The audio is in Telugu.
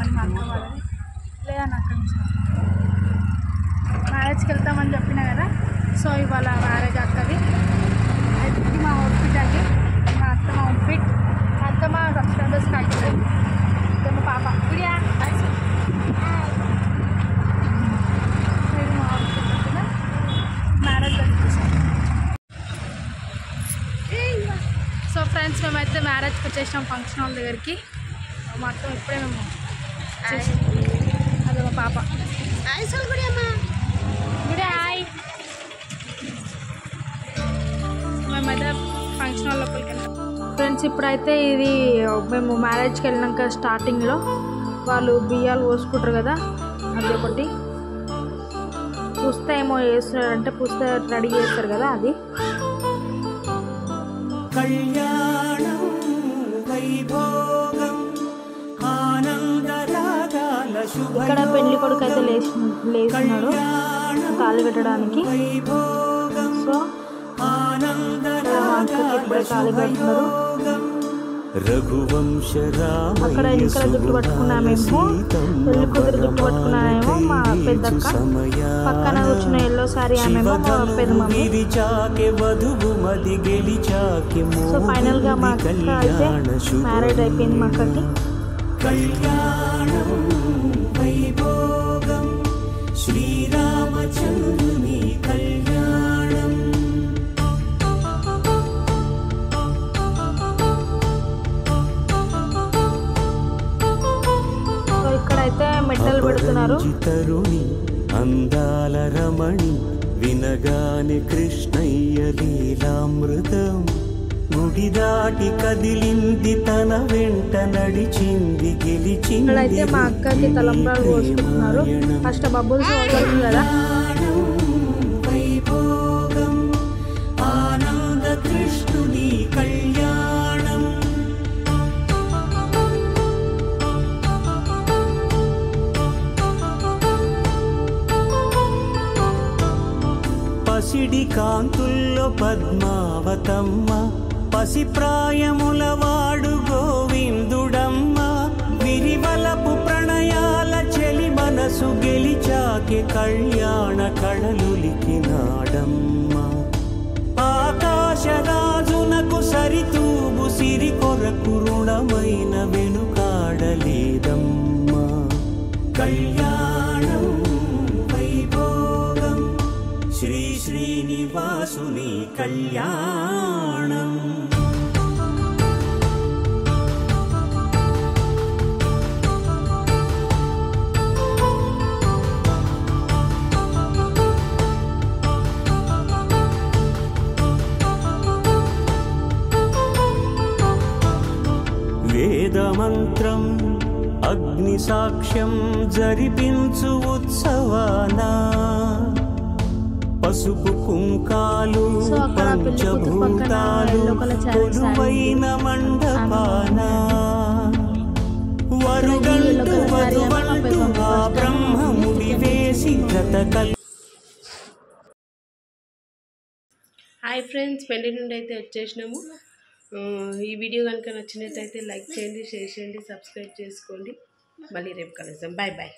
వెళ్దామని మా అక్క వాళ్ళది. లేదని అక్కడి నుంచి మ్యారేజ్కి వెళ్తామని చెప్పినా కదా. సో ఇవాళ మ్యారేజ్ అక్కది. ఇది మా అవుట్ఫిట్ అండి. మా అత్త మా అవుట్ఫిట్. మా అత్త మా సబ్స్క్రైబర్స్ కాకపోయింది. మా పాప ఇడియా మా అవుట్ఫిట్ వచ్చిన మ్యారేజ్ వచ్చేసాం. సో ఫ్రెండ్స్ మేమైతే మ్యారేజ్కి వచ్చేసాం ఫంక్షన్ హాల్ దగ్గరికి. మొత్తం ఇప్పుడే మేము అదే మా పాప మేమైతే ఫంక్షన్ హాల్ లోపలికి వెళ్తాం. ఫ్రెండ్స్ ఇప్పుడైతే ఇది మేము మ్యారేజ్కి వెళ్ళినాక స్టార్టింగ్లో వాళ్ళు బియ్యాలు పోసుకుంటారు కదా, అది ఒకటి పుస్త ఏమో చేస్తున్నారంటే పుస్త రెడీ చేస్తారు కదా అది. ఇక్కడ పెళ్లి కొడుకు అయితే లేచినాడు తాళి పెట్టడానికి. సో ఇప్పుడే తాళి పెడుతున్నారు. అక్కడ ఇంకా జుట్టు పట్టుకున్నామేమో, పెళ్లి కూతురు జుట్టు పట్టుకున్నామేమో మా పెద్దక్క. పక్కన కూర్చున్న ఎల్లో సారీ ఆమెమో మా పెద్ద మమ్మీ. సో ఫైనల్ గా మా అక్క అయితే మ్యారేజ్ అయిపోయింది. మా అక్కకి శ్రీరామచంద్రుని కళ్యాణం. సో ఇక్కడైతే మెట్టలు పెడుతున్నారు. తరుణి అందాల రమణి వినగానే కృష్ణయ్య లీలామృతం. గుడి దాటి కదిలింది తన వెంట నడిచింది గెలిచింది. ఇక్కడైతే మా అక్కకి తలంబ్రాలు పోసుకుంటున్నారు. ఫస్ట్ బబ్బుల్స్ వదులుతుంది కదా. వైభోగం ఆనంద కృష్ణుని కళ్యాణం. పసిడి కాంతుల్లో పద్మావతమ్మ, పసిప్రాయముల వాడు గోవిందుడమ్మ. విరివలపు ప్రణయాల చెలి మనసు గెలిచాకే కళ్యాణ కళలులికినాడమ్మ. ఆకాశరాజునకు సరితూగు సిరి కొరకు రుణమైన వెనుకాడలేదమ్మ. కళ్యాణం వైభోగం శ్రీ శ్రీనివాసుని కళ్యాణం. వేదమంత్రం అగ్ని సాక్ష్యం జరిపించు ఉత్సవానా. పసుపు కుంకాలు పంచభూతాలు కొలువైన మండపాన. వరుగంటు వధువంటు ఆ బ్రహ్మముడి వేసి జతకల్. హాయ్ ఫ్రెండ్స్, పెళ్లి నుండి అయితే వచ్చేసినాము. ఈ వీడియో కనుక నచ్చినట్టయితే లైక్ చేయండి, షేర్ చేయండి, సబ్స్క్రైబ్ చేసుకోండి. మళ్ళీ రేపు కలుద్దాం. Bye bye.